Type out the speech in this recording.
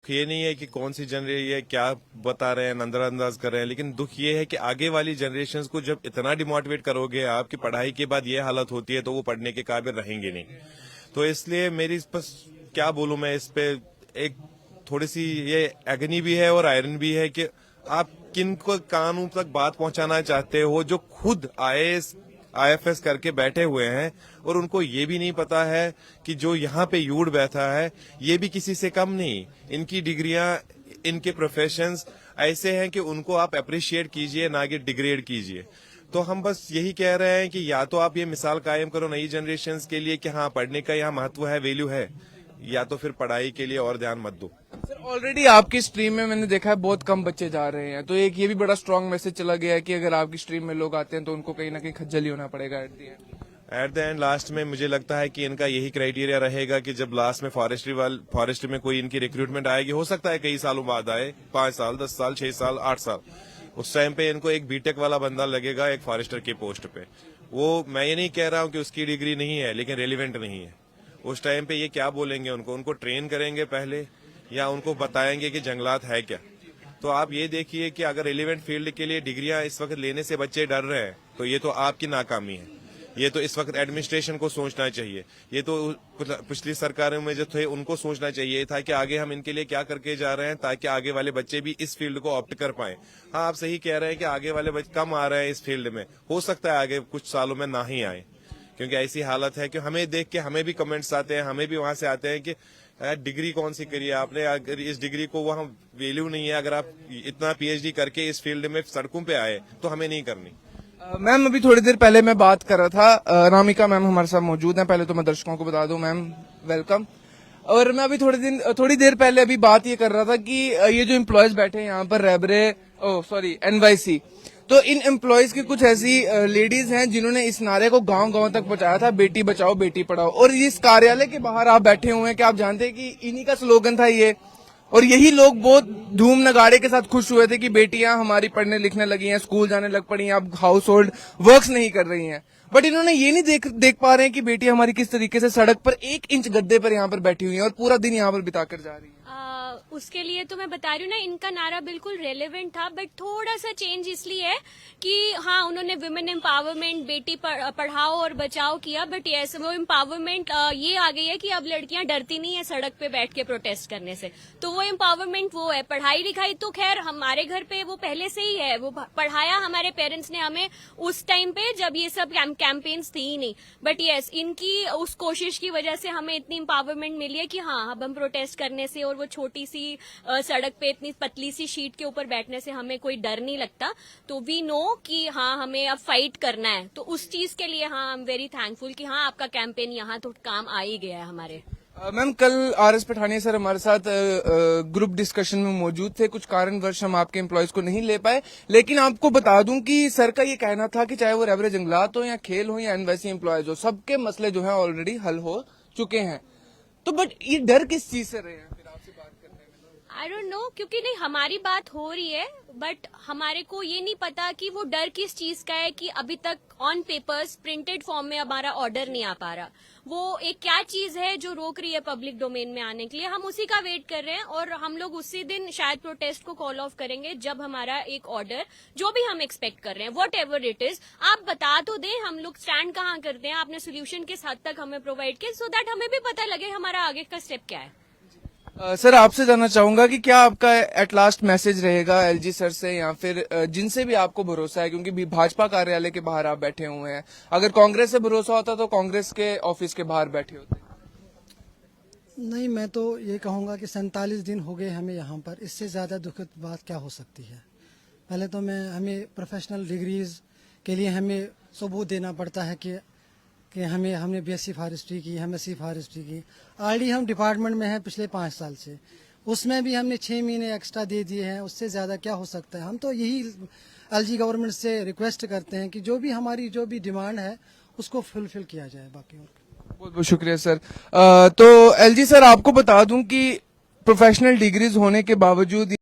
दुख ये नहीं है कि कौन सी ये क्या बता रहे हैं, नजरअंदाज कर रहे हैं, लेकिन दुख ये है कि आगे वाली जनरेशन को जब इतना डिमोटिवेट करोगे आपकी पढ़ाई के बाद ये हालत होती है तो वो पढ़ने के काबिल रहेंगे नहीं। तो इसलिए मेरी इस पर क्या बोलूं, मैं इस पे एक थोड़ी सी ये एग्नी भी है और आयरन भी है कि आप किन को कानून तक बात पहुंचाना चाहते हो जो खुद IFS करके बैठे हुए हैं और उनको ये भी नहीं पता है कि जो यहाँ पे यूड बैठा है ये भी किसी से कम नहीं। इनकी डिग्रियां, इनके प्रोफेशंस ऐसे हैं कि उनको आप अप्रिशिएट कीजिए, ना कि डिग्रेड कीजिए। तो हम बस यही कह रहे हैं कि या तो आप ये मिसाल कायम करो नई जनरेशन के लिए कि हाँ पढ़ने का यहाँ महत्व है, वैल्यू है, या तो फिर पढ़ाई के लिए और ध्यान मत दो। सर ऑलरेडी आपकी स्ट्रीम में मैंने देखा है बहुत कम बच्चे जा रहे हैं, तो एक ये भी बड़ा स्ट्रांग मैसेज चला गया है कि अगर आपकी स्ट्रीम में लोग आते हैं तो उनको कहीं ना कहीं खज्जल ही होना पड़ेगा एट द एंड लास्ट में मुझे लगता है कि इनका यही क्राइटेरिया रहेगा कि जब लास्ट में फॉरेस्ट्री में कोई इनकी रिक्रूटमेंट आएगी, हो सकता है कई सालों बाद आए, 5 साल 10 साल 6 साल 8 साल, उस टाइम पे इनको एक बीटेक वाला बंदा लगेगा एक फॉरेस्टर की पोस्ट पे। वो मैं ये नहीं कह रहा हूँ कि उसकी डिग्री नहीं है लेकिन रेलिवेंट नहीं है। उस टाइम पे ये क्या बोलेंगे, उनको ट्रेन करेंगे पहले या उनको बताएंगे कि जंगलात है क्या। तो आप ये देखिए कि अगर रेलिवेंट फील्ड के लिए डिग्रियां इस वक्त लेने से बच्चे डर रहे हैं तो ये तो आपकी नाकामी है। ये तो इस वक्त एडमिनिस्ट्रेशन को सोचना चाहिए, ये तो पिछली सरकारों में जो थे उनको सोचना चाहिए था कि आगे हम इनके लिए क्या करके जा रहे हैं ताकि आगे वाले बच्चे भी इस फील्ड को ऑप्ट कर पाए। हाँ आप सही कह रहे हैं कि आगे वाले बच्चे कम आ रहे हैं इस फील्ड में, हो सकता है आगे कुछ सालों में ना ही आए, क्योंकि ऐसी हालत है कि हमें देख के हमें भी कमेंट्स आते हैं, हमें भी वहां से आते हैं कि डिग्री कौन सी करी है आपने, अगर इस डिग्री को वहाँ वैल्यू नहीं है, अगर आप इतना PhD करके इस फील्ड में सड़कों पे आए तो हमें नहीं करनी। मैम अभी थोड़ी देर पहले मैं बात कर रहा था, रामिका मैम हमारे साथ मौजूद हैं। पहले तो मैं दर्शकों को बता दूं मैम वेलकम। और मैं अभी थोड़ी देर पहले अभी बात ये कर रहा था कि ये जो एम्प्लॉयज बैठे हैं यहाँ पर रेबरे NYC, तो इन एम्प्लॉयज की कुछ ऐसी लेडीज हैं जिन्होंने इस नारे को गांव-गांव तक पहुंचाया था, बेटी बचाओ बेटी पढ़ाओ। और इस कार्यालय के बाहर आप बैठे हुए हैं कि आप जानते हैं कि इन्हीं का स्लोगन था ये, और यही लोग बहुत धूम नगाड़े के साथ खुश हुए थे कि बेटियां हमारी पढ़ने लिखने लगी हैं, स्कूल जाने लग पड़ी हैं, अब हाउस होल्ड वर्क्स नहीं कर रही हैं। बट इन्होंने ये नहीं देख पा रहे हैं कि बेटियां हमारी किस तरीके से सड़क पर 1 इंच गद्दे पर यहाँ पर बैठी हुई हैं और पूरा दिन यहाँ पर बिताकर जा रही है। उसके लिए तो मैं बता रही हूँ ना, इनका नारा बिल्कुल रेलेवेंट था, बट थोड़ा सा चेंज इसलिए है कि हाँ उन्होंने विमेन एम्पावरमेंट, बेटी पढ़ाओ और बचाओ किया, बट यस वो एम्पावरमेंट ये आ गई है कि अब लड़कियां डरती नहीं है सड़क पे बैठ के प्रोटेस्ट करने से। तो वो एम्पावरमेंट वो है। पढ़ाई लिखाई तो खैर हमारे घर पे वो पहले से ही है, वो पढ़ाया हमारे पेरेंट्स ने हमें उस टाइम पे जब ये सब कैंपेन्स थी ही नहीं। बट यस इनकी उस कोशिश की वजह से हमें इतनी एम्पावरमेंट मिली है कि हाँ अब हम प्रोटेस्ट करने से और वो छोटी सी सड़क पे इतनी पतली सी शीट के ऊपर बैठने से हमें कोई डर नहीं लगता। तो वी नो कि हाँ हमें अब फाइट करना है, तो उस चीज के लिए हाँ आई एम वेरी थैंकफुल कि हाँ आपका कैंपेन यहाँ तो काम आ ही गया है हमारे। मैम कल RS पठानिया सर हमारे साथ ग्रुप डिस्कशन में मौजूद थे, कुछ कारणवश हम आपके एम्प्लॉयज को नहीं ले पाए, लेकिन आपको बता दूं कि सर का ये कहना था कि चाहे वो रेबरे जंगलात हो या खेल हो या NYC एम्प्लॉयज हो, सबके मसले जो है ऑलरेडी हल हो चुके हैं। तो बट ये डर किस चीज से रहे हैं फिर आपसे बात करने में? आई डोंट नो, क्योंकि नहीं हमारी बात हो रही है बट हमारे को ये नहीं पता कि वो डर किस चीज का है कि अभी तक ऑन पेपर्स प्रिंटेड फॉर्म में हमारा ऑर्डर नहीं आ पा रहा। वो एक क्या चीज है जो रोक रही है पब्लिक डोमेन में आने के लिए, हम उसी का वेट कर रहे हैं। और हम लोग उसी दिन शायद प्रोटेस्ट को कॉल ऑफ करेंगे जब हमारा एक ऑर्डर जो भी हम एक्सपेक्ट कर रहे हैं वॉट एवर इट इज, आप बता तो दें हम लोग स्टैंड कहाँ करते हैं, आपने सोल्यूशन किस हद तक हमें प्रोवाइड किया, सो दैट हमें भी पता लगे हमारा आगे का स्टेप क्या है। सर आपसे जानना चाहूंगा कि क्या आपका एट लास्ट मैसेज रहेगा LG सर से या फिर जिनसे भी आपको भरोसा है, क्योंकि भाजपा कार्यालय के बाहर आप बैठे हुए हैं, अगर कांग्रेस से भरोसा होता तो कांग्रेस के ऑफिस के बाहर बैठे होते? नहीं, मैं तो ये कहूँगा कि 47 दिन हो गए हमें यहाँ पर, इससे ज़्यादा दुखद बात क्या हो सकती है। पहले तो हमें प्रोफेशनल डिग्रीज के लिए हमें सबूत देना पड़ता है कि हमने BSc फॉरेस्ट्री की, MSc फॉरेस्ट्री की। ऑलरेडी हम डिपार्टमेंट में हैं पिछले 5 साल से, उसमें भी हमने 6 महीने एक्स्ट्रा दे दिए हैं, उससे ज़्यादा क्या हो सकता है। हम तो यही LG गवर्नमेंट से रिक्वेस्ट करते हैं कि जो भी हमारी डिमांड है उसको फुलफिल किया जाए। बाकी बहुत बहुत शुक्रिया सर। तो LG सर आपको बता दूं कि प्रोफेशनल डिग्रीज होने के बावजूद